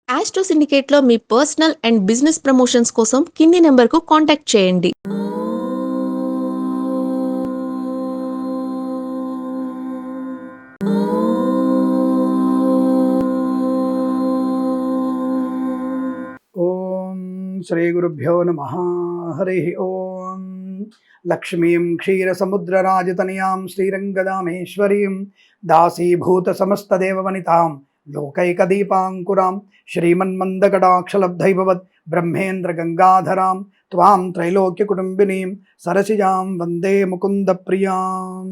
Astro సిండికేట్లో మీ personal and business promotions కోసం కింది నెంబర్కు కాంటాక్ట్ చేయండి. ఓం శ్రీ గురుభ్యో నమ. హరి ఓం. లక్ష్మీం క్షీరసముద్రరాజతనయాం శ్రీరంగదామేశ్వరీం దాసీభూత సమస్తదేవవనితాం లోకైకదీపాంకురాం శ్రీమన్మందకటాక్షలబ్ధైభవత్ బ్రహ్మేంద్ర గంగాధరాం త్వాం త్రైలోక్యకుటుంబినీం సరసిజాం వందే ముకుంద ప్రియాం.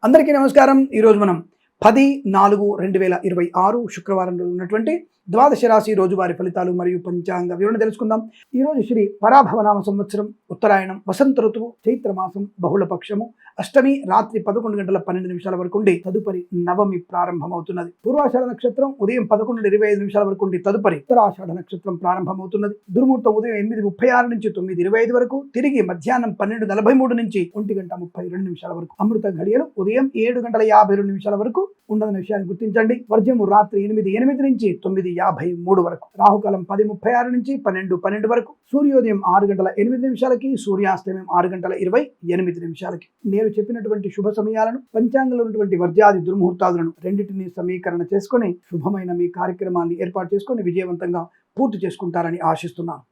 అందరికీ నమస్కారం. ఈరోజు మనం 10/4/2026 శుక్రవారం రోజు ఉన్నటువంటి ద్వాదశ రాశి రోజువారి ఫలితాలు మరియు పంచాంగ వివరణ తెలుసుకుందాం. ఈరోజు శ్రీ పరాభవనామ సంవత్సరం, ఉత్తరాయణం, వసంత ఋతువు, చైత్రమాసం, బహుళపక్షము, అష్టమి రాత్రి 11:12 వరకు ఉండి తదుపరి నవమి ప్రారంభమవుతున్నది. పూర్వాషాఢ నక్షత్రం ఉదయం 11:25 వరకు ఉండి తదుపరి ఉత్తరాషాఢ నక్షత్రం ప్రారంభమవుతున్నది. దుర్ముహూర్తం ఉదయం 8:36 నుంచి 9:25 వరకు, తిరిగి మధ్యాహ్నం 12:43 నుంచి 1:32 వరకు. అమృత ఘడియలు ఉదయం 7:52 వరకు ఉండదన్న విషయాన్ని గుర్తించండి. వర్జము రాత్రి 8:08 నుంచి 9:53 వరకు. రాహుకాలం 10:36 నుంచి 12:12 వరకు. సూర్యోదయం 6:08 సూర్యాస్తమయం 6:28 నేను చెప్పినటువంటి శుభ సమయాలను, పంచాంగంలో ఉన్నటువంటి వర్జాది దుర్ముహూర్తాలను రెండింటినీ సమీకరణ చేసుకుని శుభమైన మీ కార్యక్రమాన్ని ఏర్పాటు చేసుకుని విజయవంతంగా పూర్తి చేసుకుంటారని ఆశిస్తున్నాను.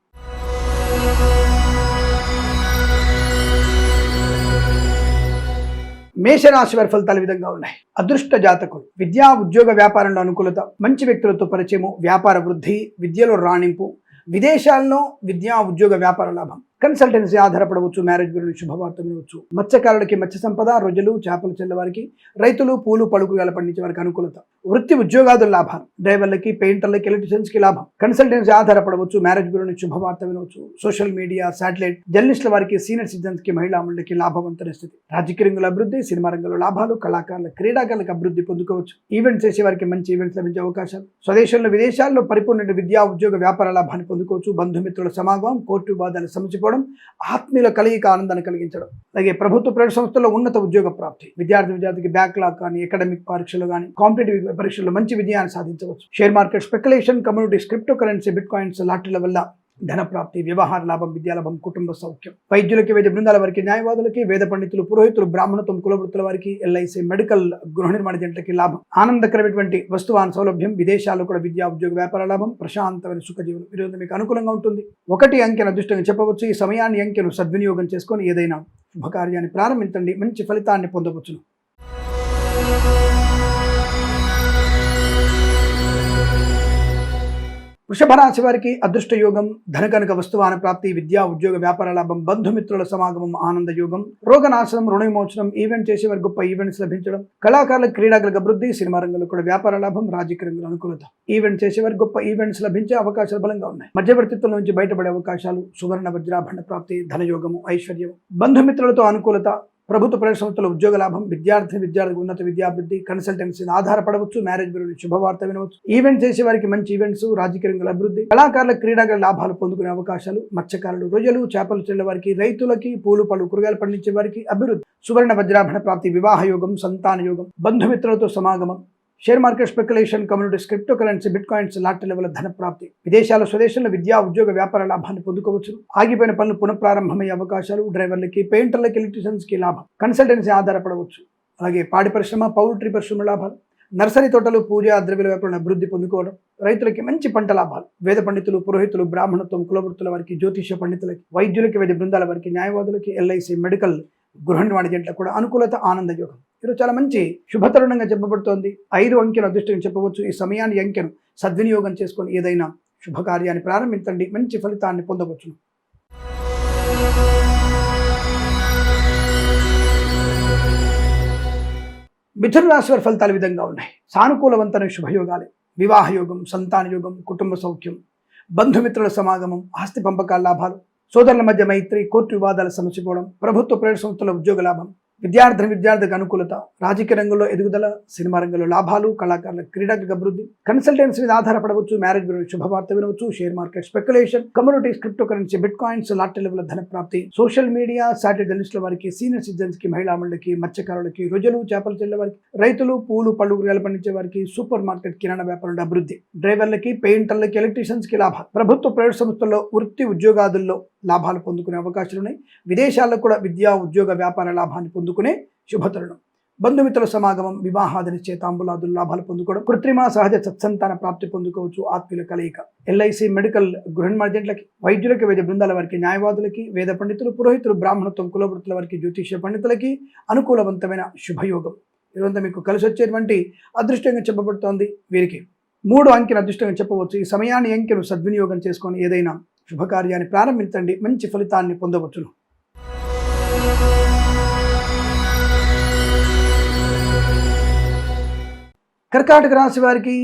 మేషరాశి వారి ఫలితాలు ఈ విధంగా ఉన్నాయి. అదృష్ట జాతకులు. విద్యా ఉద్యోగ వ్యాపారంలో అనుకూలత, మంచి వ్యక్తులతో పరిచయము, వ్యాపార వృద్ధి, విద్యలో రాణింపు, విదేశాల్లో విద్యా ఉద్యోగ వ్యాపార లాభం. కన్సల్టెన్సీ ఆధారపడవచ్చు, మ్యారేజ్ గురించి శుభవార్త వినవచ్చు. మత్స్యకారులకి మత్స్య సంపద, రొయ్యలు చేపలు చెల్లవారికి, రైతులు పూలు పలుకులు పండించే వారికి అనుకూలత. వృత్తి ఉద్యోగాదుల లాభాలు. డ్రైవర్లకి, పెయింటర్లకి, ఎలక్ట్రీషియన్స్ కి లాభం. కన్సల్టెన్సీ ఆధారపడవచ్చు, మ్యారేజ్ గురించి శుభవార్త వినవచ్చు. సోషల్ మీడియా, శాటిలైట్, జర్నలిస్టుల వారికి, సీనియర్ సిటిజన్స్ కి, మహిళా మండలికి లాభవంతమైన స్థితి. రాజకీయ రంగంలో అభివృద్ధి, సినిమా రంగంలో లాభాలు, కళాకారుల, క్రీడాకారులకు అభివృద్ధి పొందుకోవచ్చు. ఈవెంట్స్ చేసే వారికి మంచి ఈవెంట్స్ లభించే అవకాశాలు. స్వదేశంలో విదేశాల్లో పరిపూర్ణ విద్యా ఉద్యోగ వ్యాపార లాభాన్ని పొందుకోవచ్చు. బంధుమిత్రుల సమాగమం, కోర్టు వివాదాలు సమసిపోవడం, ఆత్మీయుల కలిగిక ఆనందాన్ని కలిగించడం. అలాగే ప్రభుత్వ ప్రైవేట్ సంస్థల్లో ఉన్నత ఉద్యోగ ప్రాప్తి. విద్యార్థికి బ్యాక్లాగ్ కానీ, అకాడమిక్ పరీక్షలు కానీ, కాంపిటేటివ్ పరీక్షల్లో మంచి విజయాన్ని సాధించవచ్చు. Share market speculation, communities, cryptocurrency, bitcoins, లాటరీల వల్ల ధన ప్రాప్తి, వ్యవహార లాభం, విద్యాలాభం, కుటుంబ సౌఖ్యం. వైద్యులకి, వైద్య బృందాల వారికి, న్యాయవాదులకి, వేద పండితులు, పురోహితులు, బ్రాహ్మణత్వం, కులవృత్తుల వారికి, ఎల్ఐసి, మెడికల్, గృహ నిర్మాణ జంటలకి లాభం. ఆనందకరమైనటువంటి వస్తువాహన సౌలభ్యం, విదేశాల్లో కూడా విద్యా ఉద్యోగ వ్యాపార లాభం, ప్రశాంతమైన సుఖజీవనం. ఈరోజు మీకు అనుకూలంగా ఉంటుంది. 1 అంకెను అదృష్టంగా చెప్పవచ్చు. ఈ సమయాన్ని, అంకెను సద్వినియోగం చేసుకొని ఏదైనా శుభకార్యాన్ని ప్రారంభించండి, మంచి ఫలితాన్ని పొందవచ్చును. వృషభ రాశి వారికి అదృష్ట యోగం, ధనకనక వస్తువాన ప్రాప్తి, విద్యా ఉద్యోగ వ్యాపార లాభం, బంధుమిత్రుల సమాగమం, ఆనంద యోగం, రోగనాశనం, రుణ విమోచనం, ఈవెంట్ చేసేవారికి గొప్ప ఈవెంట్స్ లభించడం, కళాకారులకు, క్రీడాకులకు అభివృద్ధి, సినిమా రంగంలో కూడా వ్యాపార లాభం, రాజకీయ రంగంలో అనుకూలత. ఈవెంట్ చేసేవారికి గొప్ప ఈవెంట్స్ లభించే అవకాశాలు బలంగా ఉన్నాయి. మధ్యవర్తిత్వం నుంచి బయటపడే అవకాశాలు, సువర్ణ వజ్రాభరణ ప్రాప్తి, ధనయోగము, ఐశ్వర్యం, బంధుమిత్రులతో అనుకూలత, ప్రభుత్వ ప్రైవేట్ సంస్థల ఉద్యోగ లాభం, విద్యార్థికి ఉన్నత విద్యాభివృద్ధి, కన్సల్టెన్సీ ఆధారపడవచ్చు, మ్యారేజ్ గురించి శుభవార్త వినవచ్చు. ఈవెంట్ చేసే వారికి మంచి ఈవెంట్స్, రాజకీయ రంగంలో అభివృద్ధి, కళాకారుల, క్రీడాకారుల లాభాలు పొందుకునే అవకాశాలు. మత్స్యకారులు, రొయ్యలు చేపలు చెల్లే వారికి, రైతులకి, పూలు పళ్ళు కూరగాయలు పండించే వారికి అభివృద్ధి. సువర్ణ వజ్రాభరణ ప్రాప్తి, వివాహ యోగం, సంతాన యోగం, బంధుమిత్రులతో సమాగమం. Share market speculation, communities, cryptocurrency, bitcoins, లాటరీల వల్ల ధన ప్రాప్తి. విదేశాల్లో, స్వదేశంలో విద్యా ఉద్యోగ వ్యాపార లాభాన్ని పొందుకోవచ్చు. ఆగిపోయిన పనులు పునఃప్రారంభమయ్యే అవకాశాలు. డ్రైవర్లకి, పెయింటర్లకి, ఎలక్ట్రీషియన్స్ కి లాభం. కన్సల్టెన్సీ ఆధారపడవచ్చు. అలాగే పాడి పరిశ్రమ, పౌల్ట్రీ పరిశ్రమ లాభాలు. నర్సరీ తోటలు, పూజా ద్రవ్యాల వ్యాపారం అభివృద్ధి పొందుకోవడం. రైతులకి మంచి పంట లాభాలు. వేద పండితులు, పురోహితులు, బ్రాహ్మణత్వం, కులవృత్తుల వారికి, జ్యోతిష పండితులకి, వైద్యులకి, వైద్య బృందాల వారికి, న్యాయవాదులకి, ఎల్ఐసి, మెడికల్, గృహ నిర్మాణ జంటలకు కూడా అనుకూలత, ఆనంద యోగం. ఈరోజు చాలా మంచి శుభతరుణంగా చెప్పబడుతోంది. 5 అంకెను అదృష్టంగా చెప్పవచ్చు. ఈ సమయాన్ని, అంకెను సద్వినియోగం చేసుకొని ఏదైనా శుభకార్యాన్ని ప్రారంభించండి, మంచి ఫలితాన్ని పొందవచ్చు. మిథున రాశి వారి ఫలితాలు విధంగా ఉన్నాయి. సానుకూలవంతమైన శుభయోగాలే. వివాహ యోగం, సంతాన యోగం, కుటుంబ సౌఖ్యం, బంధుమిత్రుల సమాగమం, ఆస్తి పంపకాల లాభాలు, సోదరుల మధ్య మైత్రి, కోర్టు వివాదాలు సమసిపోవడం, ప్రభుత్వ ప్రైవేట్ సంస్థల ఉద్యోగ లాభం, విద్యార్థికి అనుకూలత, రాజకీయ రంగంలో ఎదుగుదల, సినిమా రంగంలో లాభాలు, కళాకారుల క్రీడాత్మక అభివృద్ధి, కన్సల్టెన్సీ మీద ఆధారపడవచ్చు, మ్యారేజ్ బ్యూరో శుభవార్త వినవచ్చు, share market speculation, communities, cryptocurrency, bitcoins, lottery లెవెల్ ధన ప్రాప్తి, సోషల్ మీడియా, సాటిలైట్ జర్నలిస్టుల వారికి, సీనియర్ సిటిజన్స్ కి, మహిళా మండలికి, మత్స్యకారులకి, రొయ్యలు చేపలు చెల్లె వారికి, రైతులు, పూలు పళ్ళు కూరగాయలు పండించే వారికి, సూపర్ మార్కెట్ కిరాణా వ్యాపారుల అభివృద్ధి, డ్రైవర్లకి, పెయింటర్లకి, ఎలక్ట్రీషియన్స్ కి లాభాలు, ప్రభుత్వ ప్రైవేట్ సంస్థల్లో వృత్తి ఉద్యోగాదుల్లో లాభాలు పొందుకునే అవకాశాలు ఉన్నాయి. విదేశాల్లో కూడా విద్యా ఉద్యోగ వ్యాపార లాభాన్ని పొందుకునే శుభతరుణం. బంధుమిత్రుల సమాగమం, వివాహాది నిశ్చయితాంబులాదులు లాభాలు పొందుకోవడం, కృత్రిమ సహజ సత్సంతాన ప్రాప్తి పొందుకోవచ్చు. ఆత్మీయుల కలయిక, ఎల్ఐసి, మెడికల్, గృహ నిర్మాణాలకి, వైద్యులకి, వైద్య బృందాల వారికి, న్యాయవాదులకి, వేద పండితులు, పురోహితులు, బ్రాహ్మణత్వం, కులవృత్తుల వారికి, జ్యోతిష్య పండితులకి అనుకూలవంతమైన శుభయోగం. ఇదంతా మీకు కలిసి వచ్చేటువంటి అదృష్టంగా చెప్పబడుతోంది. వీరికి 3 అంకెను అదృష్టంగా చెప్పవచ్చు. ఈ సమయాన్ని అంకెను సద్వినియోగం చేసుకొని ఏదైనా శుభకార్యాన్ని ప్రారంభించండి, మంచి ఫలితాన్ని పొందవచ్చును. కర్కాటక రాశి వారికి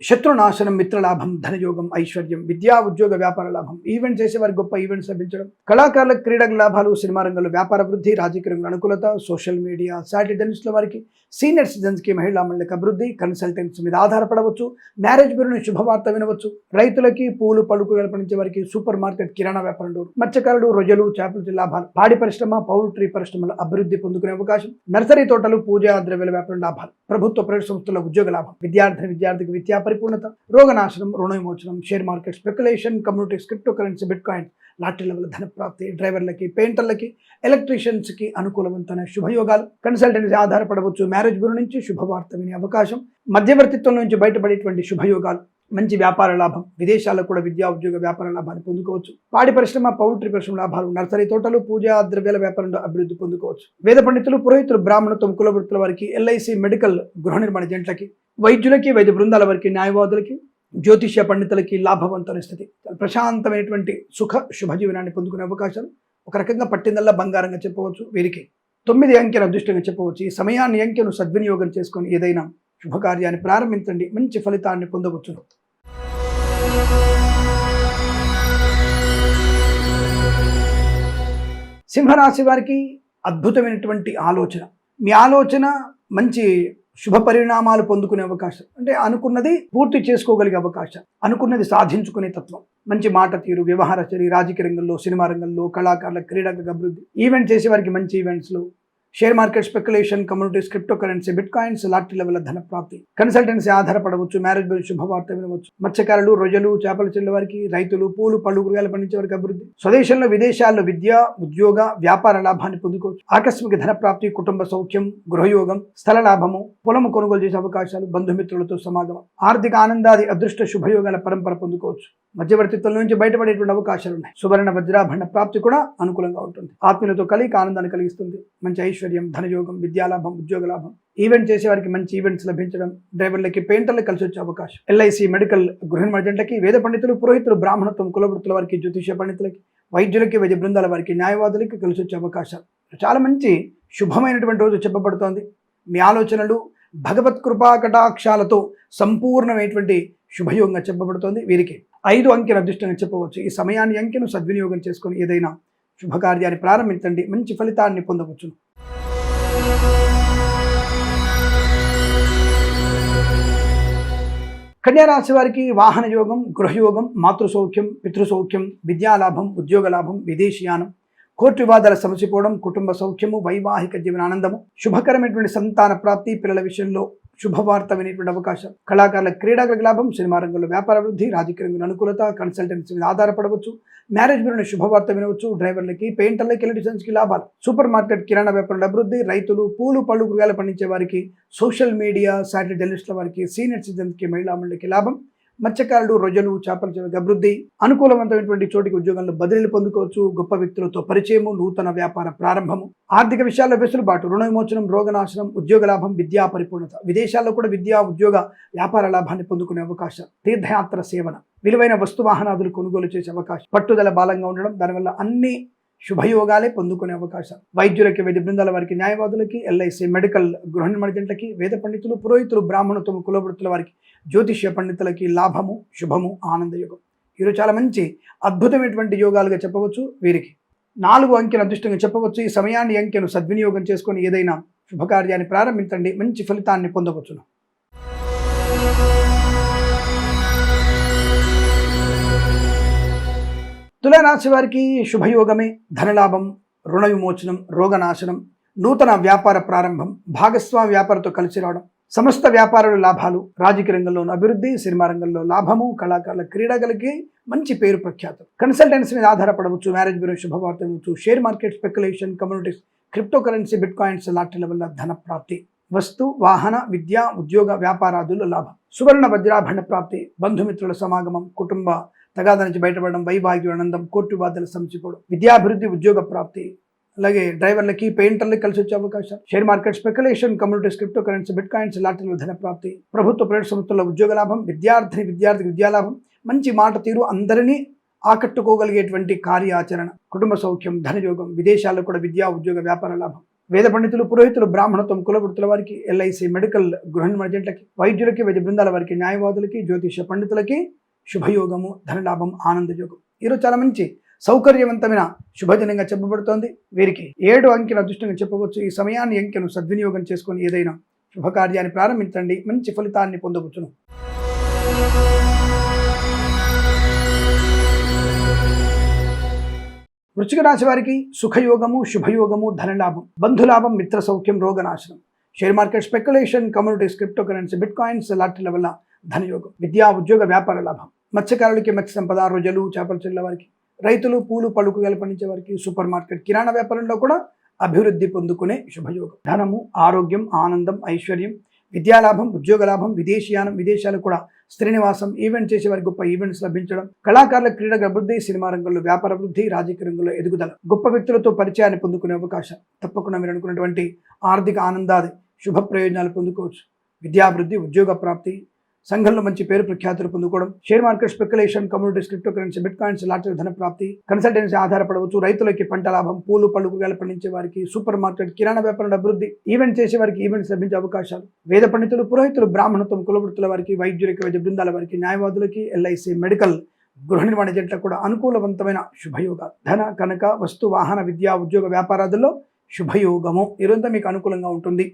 శత్రునాశనం, మిత్రలాభం, ధనయోగం, ఐశ్వర్యం, విద్యా ఉద్యోగ వ్యాపార లాభం, ఈవెంట్ చేసేవారికి గొప్ప ఈవెంట్స్ లభించడం, కళాకారుల క్రీడల లాభాలు, సినిమా రంగంలో వ్యాపార వృద్ధి, రాజకీయ రంగంలో అనుకూలత, సోషల్ మీడియా, సాటిలైట్ జర్నలిస్టుల వారికి, సీనియర్ సిటిజన్స్కి, మహిళా మండలికి అభివృద్ధి, కన్సల్టెన్సీ మీద ఆధారపడవచ్చు, మ్యారేజ్ బ్యూరో శుభవార్త వినవచ్చు, రైతులకి, పూలు పళ్ళు కూరగాయలు పండించే వారికి, సూపర్ మార్కెట్ కిరాణా వ్యాపారం, మత్స్యకారులు, రొయ్యలు చేపలు లాభాలు, పాడి పరిశ్రమ, పౌల్ట్రీ పరిశ్రమల అభివృద్ధి పొందుకునే అవకాశం, నర్సరీ తోటలు, పూజా ద్రవ్యాల వ్యాపారం లాభాలు, ప్రభుత్వ ప్రైవేట్ సంస్థల ఉద్యోగ లాభం, విద్యార్థికి విద్యా పరిపూర్ణత, రోగనాశనం, రుణ విమోచనం, share market speculation, communities, cryptocurrency, bitcoin, lottery లెవెల్ ధన ప్రాప్తి, డ్రైవర్లకి, పెయింటర్లకి, ఎలక్ట్రీషియన్స్కి అనుకూలవంతమైన శుభయోగాలు, కన్సల్టెన్సీ ఆధారపడవచ్చు, మ్యారేజ్ బ్యూరో నుంచి శుభవార్త వినే అవకాశం, మధ్యవర్తిత్వం నుంచి బయటపడేటువంటి శుభయోగాలు, మంచి వ్యాపార లాభం, విదేశాల్లో కూడా విద్యా ఉద్యోగ వ్యాపార లాభాన్ని పొందుకోవచ్చు, పాడి పరిశ్రమ, పౌల్ట్రీ పరిశ్రమ లాభాలు, నర్సరీ తోటలు, పూజా ద్రవ్యాల వ్యాపారంలో అభివృద్ధి పొందుకోవచ్చు, వేద పండితులు, పురోహితులు, బ్రాహ్మణత్వం, కులవృత్తుల వారికి, ఎల్ఐసి, మెడికల్, గృహ నిర్మాణ జంట్లకి, వైద్యులకి, వైద్య బృందాల వారికి, న్యాయవాదులకి, జ్యోతిష్య పండితులకి లాభవంతమైన స్థితి, ప్రశాంతమైనటువంటి సుఖ శుభజీవనాన్ని పొందుకునే అవకాశాలు, ఒక రకంగా పట్టిందల్లా బంగారంగా చెప్పవచ్చు. వీరికి 9 అంకెను అదృష్టంగా చెప్పవచ్చు. ఈ సమయాన్ని అంకెను సద్వినియోగం చేసుకొని ఏదైనా శుభకార్యాన్ని ప్రారంభించండి, మంచి ఫలితాన్ని పొందవచ్చు. సింహరాశి వారికి అద్భుతమైనటువంటి ఆలోచన, మీ ఆలోచన మంచి శుభ పరిణామాలు పొందుకునే అవకాశం, అంటే అనుకున్నది పూర్తి చేసుకోగలిగే అవకాశం, అనుకున్నది సాధించుకునే తత్వం, మంచి మాట తీరు, వ్యవహార చర్య, రాజకీయ రంగంలో, సినిమా రంగంలో, కళాకారుల క్రీడాత్మక అభివృద్ధి, ఈవెంట్ చేసే వారికి మంచి ఈవెంట్స్లో, share market speculation, communities, cryptocurrency, bitcoins, lottery లెవెల్ ధన ప్రాప్తి, కన్సల్టెన్సీ ఆధారపడవచ్చు, మ్యారేజ్ బ్యూరో శుభవార్త వినవచ్చు, మత్స్యకారులు, రొయ్యలు చేపలు చెల్లె వారికి, రైతులు, పూలు పళ్ళు కూరగాయలు పండించే వారికి అభివృద్ధి, స్వదేశంలో విదేశాల్లో విద్య ఉద్యోగ వ్యాపార లాభాన్ని పొందుకోవచ్చు, ఆకస్మిక ధన ప్రాప్తి, కుటుంబ సౌఖ్యం, గృహయోగం, స్థల లాభము, పొలము కొనుగోలు చేసే అవకాశాలు, బంధుమిత్రులతో సమాగమం, ఆర్థిక ఆనందాది అదృష్ట శుభయోగాల పరంపర పొందుకోవచ్చు, మధ్యవర్తిత్వం నుంచి బయటపడేటువంటి అవకాశాలు ఉన్నాయి, సువర్ణ వజ్రాభరణ ప్రాప్తి కూడా అనుకూలంగా ఉంటుంది, ఆత్మీయులతో కలిగి ఆనందాన్ని కలిగిస్తుంది, మంచి ఐశ్వర్యం, ధనయోగం, విద్యాలాభం, ఉద్యోగ లాభం, ఈవెంట్ చేసే వారికి మంచి ఈవెంట్స్ లభించడం, డ్రైవర్లకి, పెయింటర్లకు కలిసి వచ్చే అవకాశం, ఎల్ఐసి, మెడికల్, గృహ నిర్మాణ జంటలకి, వేద పండితులు, పురోహితులు, బ్రాహ్మణత్వం, కులవృత్తుల వారికి, జ్యోతిష్య పండితులకి, వైద్యులకి, వైద్య బృందాల వారికి, న్యాయవాదులకి కలిసి వచ్చే అవకాశాలు, చాలా మంచి శుభమైనటువంటి రోజు చెప్పబడుతోంది. మీ ఆలోచనలు భగవత్ కృపా కటాక్షాలతో సంపూర్ణమైనటువంటి శుభయోగంగా చెప్పబడుతోంది. వీరికి 5 అంకెను అదృష్టంగా చెప్పవచ్చు. ఈ సమయాన్ని అంకెను సద్వినియోగం చేసుకొని ఏదైనా శుభకార్యాన్ని ప్రారంభించండి, మంచి ఫలితాన్ని పొందవచ్చు. కన్యారాశి వారికి వాహన యోగం, గృహయోగం, మాతృసౌఖ్యం, పితృసౌఖ్యం, విద్యాలాభం, ఉద్యోగ లాభం, విదేశీయానం, కోర్టు వివాదాల సమసిపోవడం, కుటుంబ సౌఖ్యము, వైవాహిక జీవనానందము, శుభకరమైనటువంటి సంతాన ప్రాప్తి, పిల్లల విషయంలో శుభవార్త వినేటువంటి అవకాశం, కళాకారుల క్రీడాకులకు లాభం, సినిమా రంగంలో వ్యాపార వృద్ధి, రాజకీయ రంగంలో అనుకూలత, కన్సల్టెన్సీ మీద ఆధారపడవచ్చు, మ్యారేజ్ బ్యూరో శుభవార్త వినవచ్చు, డ్రైవర్లకి, పెయింటర్లకి, ఎలక్ట్రీషియన్స్కి లాభాలు, సూపర్ మార్కెట్ కిరాణా వ్యాపారంలో అభివృద్ధి, రైతులు, పూలు పళ్ళు కూరగాయలు పండించే వారికి, సోషల్ మీడియా, సాటిలైట్ జర్నలిస్టుల వారికి, సీనియర్ సిటిజన్స్కి, మహిళా మండలికి లాభం, మత్స్యకారులు, రొయ్యలు చేపల చెరువుకి అభివృద్ధి, అనుకూలవంతమైనటువంటి చోటికి ఉద్యోగంలో బదిలీలు పొందుకోవచ్చు, గొప్ప వ్యక్తులతో పరిచయము, నూతన వ్యాపార ప్రారంభము, ఆర్థిక విషయాల్లో వెసులుబాటు, రుణ విమోచనం, రోగనాశనం, ఉద్యోగ లాభం, విద్యా పరిపూర్ణత, విదేశాల్లో కూడా విద్యా ఉద్యోగ వ్యాపార లాభాన్ని పొందుకునే అవకాశం, తీర్థయాత్ర సేవన, విలువైన వస్తు వాహనాదులు కొనుగోలు చేసే అవకాశం, పట్టుదల బలంగా ఉండడం, దానివల్ల అన్ని శుభయోగాలే పొందుకునే అవకాశం, వైద్యులకి, వైద్య బృందాల వారికి, న్యాయవాదులకి, ఎల్ఐసి, మెడికల్, గృహ నిర్మాణ జంటలకి, వేద పండితులు, పురోహితులు, బ్రాహ్మణత్వం, కులవృత్తుల వారికి, జ్యోతిష్య పండితులకి లాభము, శుభము, ఆనందయోగం. ఈరోజు చాలా మంచి అద్భుతమైనటువంటి యోగాలుగా చెప్పవచ్చు. వీరికి 4 అంకెను అదృష్టంగా చెప్పవచ్చు. ఈ సమయాన్ని అంకెను సద్వినియోగం చేసుకొని ఏదైనా శుభకార్యాన్ని ప్రారంభించండి, మంచి ఫలితాన్ని పొందవచ్చును. తులారాశి వారికి శుభయోగమే. ధనలాభం, రుణ విమోచనం, రోగనాశనం, నూతన వ్యాపార ప్రారంభం, భాగస్వామి వ్యాపారంతో కలిసి రావడం, సమస్త వ్యాపారాల లాభాలు, రాజకీయ రంగంలోనూ అభివృద్ధి, సినిమా రంగంలో లాభము, కళాకారుల క్రీడాగలకి మంచి పేరు ప్రఖ్యాతులు. కన్సల్టెన్సీ మీద ఆధారపడవచ్చు, మ్యారేజ్ బ్యూరో శుభవార్త ఇవ్వచ్చు, share market, speculation, communities, cryptocurrency, bitcoins లాటరీల వల్ల ధన ప్రాప్తి, వస్తు, వాహన, విద్యా, ఉద్యోగ, వ్యాపారాదుల్లో లాభం, సువర్ణ వజ్రాభరణ ప్రాప్తి, బంధుమిత్రుల సమాగమం, కుటుంబ తగాద నుంచి బయటపడడం, వైవాహిక ఆనందం, కోర్టు బాధలు సమసిపోవడం, విద్యాభివృద్ధి, ఉద్యోగ ప్రాప్తి, అలాగే డ్రైవర్లకి, పెయింటర్లకి కలిసి వచ్చే అవకాశం, share market, speculation, communities, cryptocurrency, bitcoins లాటరీల ధన ప్రాప్తి, ప్రభుత్వ ప్రైవేట్ సంస్థల్లో ఉద్యోగ లాభం, విద్యార్థికి విద్యాలాభం, మంచి మాట తీరు, అందరినీ ఆకట్టుకోగలిగేటువంటి కార్యాచరణ, కుటుంబ సౌఖ్యం, ధనయోగం, విదేశాల్లో కూడా విద్యా, ఉద్యోగ, వ్యాపార లాభం, వేద పండితులు, పురోహితులు, బ్రాహ్మణత్వం, కులవృత్తుల వారికి, ఎల్ఐసి, మెడికల్, గృహ ఏజెంట్లకి, వైద్యులకి, వైద్య బృందాల వారికి, న్యాయవాదులకి, జ్యోతిష పండితులకి శుభయోగము, ధనలాభం, ఆనందయోగం. ఈరోజు చాలా మంచి సౌకర్యవంతమైన శుభదినంగా చెప్పబడుతోంది. వీరికి 7 అంకెను అదృష్టంగా చెప్పవచ్చు. ఈ సమయాన్ని అంకెను సద్వినియోగం చేసుకొని ఏదైనా శుభకార్యాన్ని ప్రారంభించండి, మంచి ఫలితాన్ని పొందవచ్చును. వృశ్చిక రాశి వారికి సుఖయోగము, శుభయోగము, ధనలాభం, బంధులాభం, మిత్ర సౌఖ్యం, రోగనాశనం, share market, speculation, communities, cryptocurrency, bitcoins లాటరీల వల్ల ధనయోగం, విద్యా, ఉద్యోగ, వ్యాపార లాభం, మత్స్యకారులకి మత్స్య సంపద, రొయ్యలు, చేపలు చెల్లె వారికి, రైతులు, పూలు పళ్ళు కూరగాయలు పండించే వారికి, సూపర్ మార్కెట్, కిరాణా వ్యాపారంలో కూడా అభివృద్ధి పొందుకునే శుభయోగం, ధనము, ఆరోగ్యం, ఆనందం, ఐశ్వర్యం, విద్యాలాభం, ఉద్యోగ లాభం, విదేశీయానం, విదేశాలు కూడా శ్రీనివాసం, ఈవెంట్ చేసే వారికి గొప్ప ఈవెంట్స్ లభించడం, కళాకారుల క్రీడల అభివృద్ధి, సినిమా రంగంలో వ్యాపార అభివృద్ధి, రాజకీయ రంగంలో ఎదుగుదల, గొప్ప వ్యక్తులతో పరిచయాన్ని పొందుకునే అవకాశం, తప్పకుండా మీరు అనుకున్నటువంటి ఆర్థిక ఆనందాది శుభ ప్రయోజనాలు పొందుకోవచ్చు, విద్యాభివృద్ధి, ఉద్యోగ ప్రాప్తి, సంఘంలో మంచి పేరు ప్రఖ్యాతులు పొందుకోవడం, share market, speculation, communities, cryptocurrency, bitcoins lottery ధన ప్రాప్తి, కన్సల్టెన్సీ ఆధారపడవచ్చు, రైతులకి పంట లాభం, పూలు పళ్ళు కూరగాయలు పండించే వారికి, సూపర్ మార్కెట్, కిరాణా వ్యాపారంలో అభివృద్ధి, ఈవెంట్ చేసే వారికి ఈవెంట్స్ లభించే అవకాశాలు, వేద పండితులు, పురోహితులు, బ్రాహ్మణత్వం, కులవృత్తుల వారికి, వైద్యులకి, వైద్య బృందాల వారికి, న్యాయవాదులకి, ఎల్ఐసి, మెడికల్, గృహ నిర్మాణ ఏజెంట్లకు కూడా అనుకూలవంతమైన శుభయోగాలు, ధన, కనక, వస్తు, వాహన, విద్యా, ఉద్యోగ, వ్యాపారాదుల్లో శుభయోగము ఈరోజు మీకు అనుకూలంగా ఉంటుంది.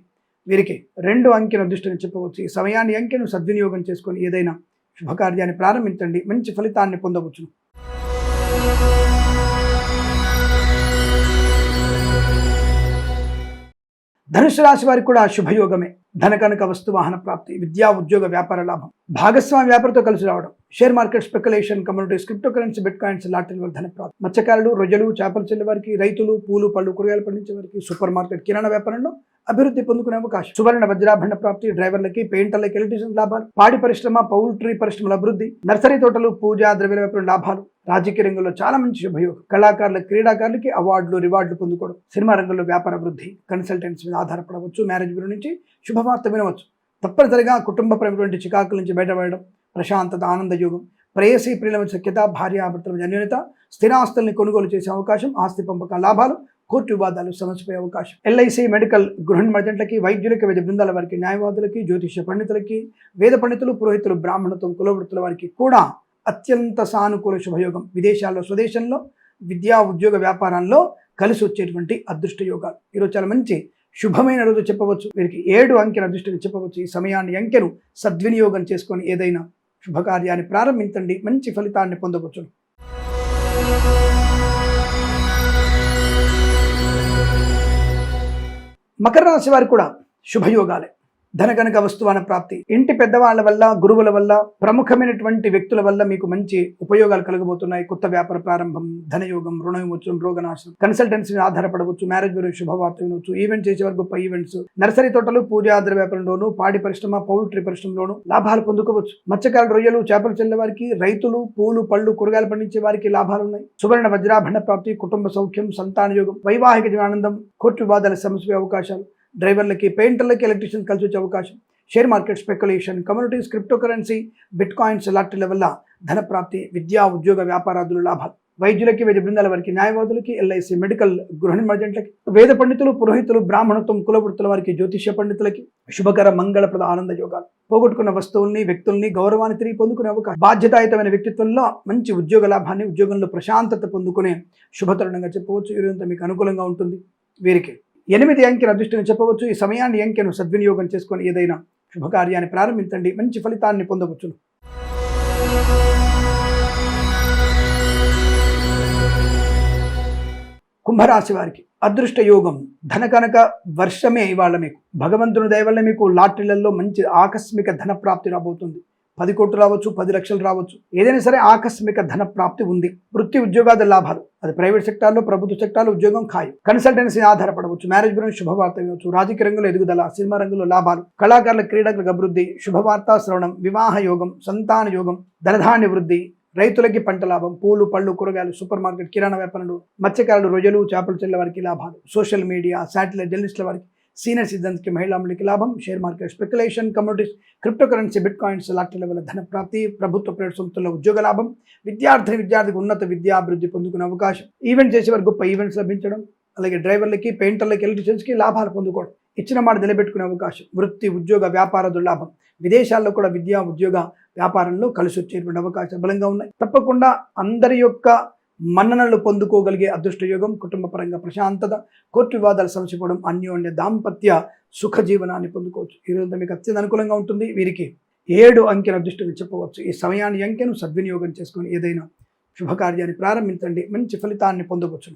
వీరికి 2 అంకెను అదృష్టంగా చెప్పవచ్చు. ఈ సమయాన్ని అంకెను సద్వినియోగం చేసుకొని ఏదైనా శుభకార్యాన్ని ప్రారంభించండి, మంచి ఫలితాన్ని పొందవచ్చును. ధనుసు రాశి వారికి కూడా శుభయోగమే. ధన, కనక, వస్తు, వాహన ప్రాప్తి, విద్యా, ఉద్యోగ, వ్యాపార లాభం, భాగస్వామి వ్యాపారంతో కలిసి రావడం, share market, speculation, communities, cryptocurrency, bitcoins లాటరీల వల్ల ధన ప్రాప్తి, మత్స్యకారులు, రొయ్యలు, చేపలు చెల్లె వారికి, రైతులు, పూలు పళ్ళు కూరగాయలు పండించే వారికి, సూపర్ మార్కెట్, కిరాణా వ్యాపారంలో అభివృద్ధి పొందుకునే అవకాశం, సువర్ణ వజ్రాభరణ ప్రాప్తి, డ్రైవర్లకి, పెయింటర్లకి, ఎలక్ట్రీషియన్ లాభాలు, పాడి పరిశ్రమ, పౌల్ట్రీ పరిశ్రమల అభివృద్ధి, నర్సరీ తోటలు, పూజా ద్రవ్యాల వ్యాపారం లాభాలు, రాజకీయ రంగంలో చాలా మంచి శుభయోగం, కళాకారుల క్రీడాకారులకి అవార్డులు, రివార్డులు పొందుకోవడం, సినిమా రంగంలో వ్యాపార అభివృద్ధి, కన్సల్టెన్సీ మీద ఆధారపడవచ్చు, మ్యారేజ్ బ్యూరో నుంచి శుభవార్త వినవచ్చు, తప్పనిసరిగా కుటుంబపరమైనటువంటి చికాకుల నుంచి బయటపడడం, ప్రశాంతత, ఆనందయోగం, ప్రేయసీ ప్రియుల మధ్య సఖ్యత, భార్యాభర్తల మధ్య అన్యోన్యత, స్థిరాస్తుల్ని కొనుగోలు చేసే అవకాశం, ఆస్తి పంపక లాభాలు, కోర్టు వివాదాలు సమసిపోయే అవకాశం, ఎల్ఐసి, మెడికల్, గృహ ఏజెంట్లకి, వైద్యులకి, వైద్య బృందాల వారికి, న్యాయవాదులకి, జ్యోతిష పండితులకి, వేద పండితులు, పురోహితులు, బ్రాహ్మణత్వం, కులవృత్తుల వారికి కూడా అత్యంత సానుకూల శుభయోగం, విదేశాల్లో, స్వదేశంలో విద్యా, ఉద్యోగ, వ్యాపారాల్లో కలిసి వచ్చేటువంటి అదృష్ట యోగాలు. ఈరోజు చాలా మంచి శుభమైన రోజు చెప్పవచ్చు. వీరికి 7 అంకెను అదృష్టంగా చెప్పవచ్చు. ఈ సమయాన్ని అంకెను సద్వినియోగం చేసుకొని ఏదైనా శుభకార్యాన్ని ప్రారంభించండి, మంచి ఫలితాన్ని పొందవచ్చు. మకర రాశి వారికి కూడా శుభయోగాలే. ధన, కనక, వస్తువాన ప్రాప్తి, ఇంటి పెద్దవాళ్ళ వల్ల, గురువుల వల్ల, ప్రముఖమైనటువంటి వ్యక్తుల వల్ల మీకు మంచి ఉపయోగాలు కలగబోతున్నాయి. కొత్త వ్యాపార ప్రారంభం, ధనయోగం, రుణ విమోచనం, రోగనాశనం, కన్సల్టెన్సీ ఆధారపడవచ్చు, మ్యారేజ్ బ్యూరో శుభవార్త వినవచ్చు, ఈవెంట్ చేసేవారు గొప్ప ఈవెంట్స్, నర్సరీ తోటలు, పూజా ద్రవ్య వ్యాపారంలోను, పాడి పరిశ్రమ, పౌల్ట్రీ పరిశ్రమలోను లాభాలు పొందుకోవచ్చు, మత్స్యకారులు, రొయ్యలు, చేపలు చెల్లె వారికి, రైతులు, పూలు పళ్ళు కూరగాయలు పండించే వారికి లాభాలు ఉన్నాయి, సువర్ణ వజ్రాభరణ ప్రాప్తి, కుటుంబ సౌఖ్యం, సంతాన యోగం, వైవాహిక జీవనానందం, కోర్టు వివాదాల సమస్య అవకాశాలు, డ్రైవర్లకి, పెయింటర్లకి, ఎలక్ట్రీషియన్ కలిసి వచ్చే అవకాశం, share market speculation, communities, cryptocurrency, bit coins లాంటి వల్ల ధన ప్రాప్తి, విద్యా ఉద్యోగ వ్యాపారాదులు లాభాలు, వైద్యులకి, వైద్య బృందాల వారికి, న్యాయవాదులకి, ఎల్ఐసి, మెడికల్, గృహ నిర్మాణలకి, వేద పండితులు, పురోహితులు, బ్రాహ్మణత్వం, కులవృత్తుల వారికి, జ్యోతిష్య పండితులకి శుభకర మంగళప్రద ఆనంద యోగాలు, పోగొట్టుకున్న వస్తువుల్ని, వ్యక్తుల్ని, గౌరవాన్ని తిరిగి పొందుకునే అవకాశం, బాధ్యతాయుతమైన వ్యక్తిత్వంలో మంచి ఉద్యోగ లాభాన్ని, ఉద్యోగంలో ప్రశాంతత పొందుకునే శుభతరుణంగా చెప్పవచ్చు. ఈరోజు మీకు అనుకూలంగా ఉంటుంది. వీరికి 8 అంకెను అదృష్టంగా చెప్పవచ్చు. ఈ సమయాన్ని అంకెను సద్వినియోగం చేసుకొని ఏదైనా శుభకార్యాన్ని ప్రారంభించండి, మంచి ఫలితాన్ని పొందవచ్చును. కుంభరాశి వారికి అదృష్ట యోగం, ధన కనుక వర్షమే ఇవాళ మీకు. భగవంతుని దయ వల్ల మీకు లాటరీలలో మంచి ఆకస్మిక ధన ప్రాప్తి రాబోతుంది. 10 కోట్లు రావచ్చు, 10 లక్షలు రావచ్చు, ఏదైనా సరే ఆకస్మిక ధన ప్రాప్తి ఉంది. వృత్తి ఉద్యోగాల లాభాలు, అది ప్రైవేట్ సెక్టార్లో, ప్రభుత్వ సెక్టార్లో ఉద్యోగం ఖాయం. కన్సల్టెన్సీ ఆధారపడవచ్చు, మ్యారేజ్ గురించి శుభవార్త వినవచ్చు, రాజకీయ రంగంలో ఎదుగుదల, సినిమా రంగంలో లాభాలు, కళాకారుల, క్రీడాకులకు అభివృద్ధి, శుభవార్త శ్రవణం, వివాహ యోగం, సంతాన యోగం, ధనధాన్య వృద్ధి, రైతులకి పంట లాభం, పూలు, పళ్ళు, కూరగాయలు, సూపర్ మార్కెట్, కిరాణా వ్యాపారులు, మత్స్యకారులు, రొయ్యలు, చేపలు చెల్లె వారికి లాభాలు, సోషల్ మీడియా, శాటిలైట్ జర్నలిస్టుల వారికి, సీనియర్ సిటిజన్స్కి, మహిళలకి లాభం, share market speculation, communities, cryptocurrency, bit coins లాంటి లెవెల్ ధన ప్రాప్తి, ప్రభుత్వ ప్రైవేట్ సంస్థల్లో ఉద్యోగ లాభం, విద్యార్థికి ఉన్నత విద్యాభివృద్ధి పొందుకునే అవకాశం, ఈవెంట్ చేసేవారు గొప్ప ఈవెంట్స్ లభించడం, అలాగే డ్రైవర్లకి, పెయింటర్లకి, ఎలక్ట్రీషియన్స్కి లాభాలు పొందుకోవడం, ఇచ్చిన మాట నిలబెట్టుకునే అవకాశం, వృత్తి ఉద్యోగ వ్యాపారాదుల లాభం, విదేశాల్లో కూడా విద్యా ఉద్యోగ వ్యాపారంలో కలిసి వచ్చేటువంటి అవకాశాలు బలంగా ఉన్నాయి. తప్పకుండా అందరి యొక్క మన్ననలు పొందుకోగలిగే అదృష్ట యోగం, కుటుంబ పరంగా ప్రశాంతత, కోర్టు వివాదాలు సమసిపోవడం, అన్యోన్య దాంపత్య సుఖ జీవనాన్ని పొందుకోవచ్చు. ఈరోజు మీకు అత్యంత అనుకూలంగా ఉంటుంది. వీరికి 7 అంకెను అదృష్టంగా చెప్పవచ్చు. ఈ సమయాన్ని అంకెను సద్వినియోగం చేసుకొని ఏదైనా శుభకార్యాన్ని ప్రారంభించండి, మంచి ఫలితాన్ని పొందవచ్చు.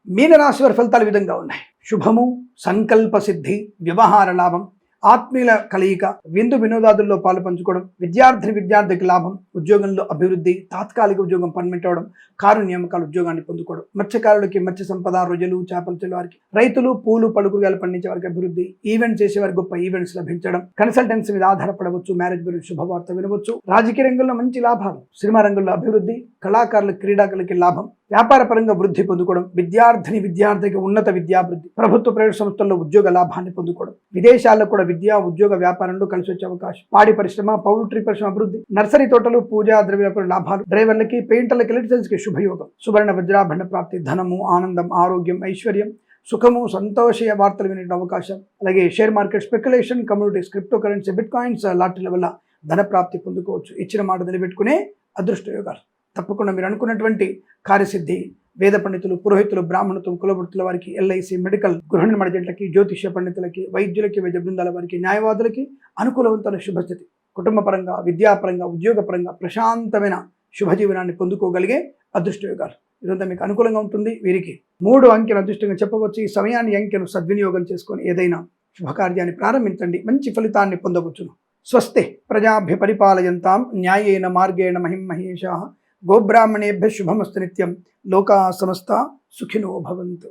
మీనరాశి వారి ఫలితాలు ఈ విధంగా ఉన్నాయి. శుభము, సంకల్ప సిద్ధి, వ్యవహార లాభం, ఆత్మీయుల కలయిక, విందు వినోదాదుల్లో పాలు పంచుకోవడం, విద్యార్థికి లాభం, ఉద్యోగంలో అభివృద్ధి, తాత్కాలిక ఉద్యోగం పర్మనెంట్ అవడం, కారు నియామకాల ఉద్యోగాన్ని పొందుకోవడం, మత్స్యకారులకి మత్స్య సంపద, రొయ్యలు, చేపలు చెల్లె వారికి, రైతులు, పూలు, పళ్ళు, కూరగాయలు పండించే వారికి అభివృద్ధి, ఈవెంట్ చేసే వారికి గొప్ప ఈవెంట్స్ లభించడం, కన్సల్టెన్సీ మీద ఆధారపడవచ్చు, మ్యారేజ్ గురించి శుభవార్త వినవచ్చు, రాజకీయ రంగంలో మంచి లాభాలు, సినిమా రంగంలో అభివృద్ధి, కళాకారుల, క్రీడాకులకి లాభం, వ్యాపార పరంగా వృద్ధి పొందుకోవడం, విద్యార్థికి ఉన్నత విద్యాభివృద్ధి, ప్రభుత్వ ప్రైవేట్ సంస్థల్లో ఉద్యోగ లాభాన్ని పొందుకోవడం, విదేశాల్లో కూడా విద్యా ఉద్యోగ వ్యాపారంలో కలిసి వచ్చే అవకాశం, పాడి పరిశ్రమ, పౌల్ట్రీ పరిశ్రమ అభివృద్ధి, నర్సరీ తోటలు, పూజా ద్రవ్య లాభాలు, డ్రైవర్లకి, పెయింటర్లకి, ఎలక్ట్రీషియన్స్కి శుభయోగం, సువర్ణ వజ్రాభరణ ప్రాప్తి, ధనము, ఆనందం, ఆరోగ్యం, ఐశ్వర్యం, సుఖము, సంతోష వార్తలు వినే అవకాశం, అలాగే share market speculation, communities, cryptocurrency, bit coins లాంటి వల్ల ధన ప్రాప్తి పొందుకోవచ్చు. ఇచ్చిన మాట నిలబెట్టుకునే అదృష్ట యోగాలు. తప్పకుండా మీరు అనుకున్నటువంటి కార్యసిద్ధి, వేద పండితులు, పురోహితులు, బ్రాహ్మణత్వం, కులవృత్తుల వారికి, ఎల్ఐసి, మెడికల్, గృహ నిర్మాణలకి, జ్యోతిష్య పండితులకి, వైద్యులకి, వైద్య బృందాల వారికి, న్యాయవాదులకి అనుకూలవంతమైన శుభస్థితి, కుటుంబ పరంగా, విద్యాపరంగా, ఉద్యోగపరంగా ప్రశాంతమైన శుభజీవనాన్ని పొందుకోగలిగే అదృష్ట యోగాలు. ఇదంతా మీకు అనుకూలంగా ఉంటుంది. వీరికి 3 అంకెను అదృష్టంగా చెప్పవచ్చు. ఈ సమయాన్ని అంకెను సద్వినియోగం చేసుకొని ఏదైనా శుభకార్యాన్ని ప్రారంభించండి, మంచి ఫలితాన్ని పొందవచ్చును. స్వస్తి ప్రజాభ్య పరిపాలయంతాం న్యాయేన మార్గేణ మహిం మహేషాః. గోబ్రాహ్మణేభ్య శుభమస్తు నిత్యం. లోకా సమస్తా సుఖినో భవంతు.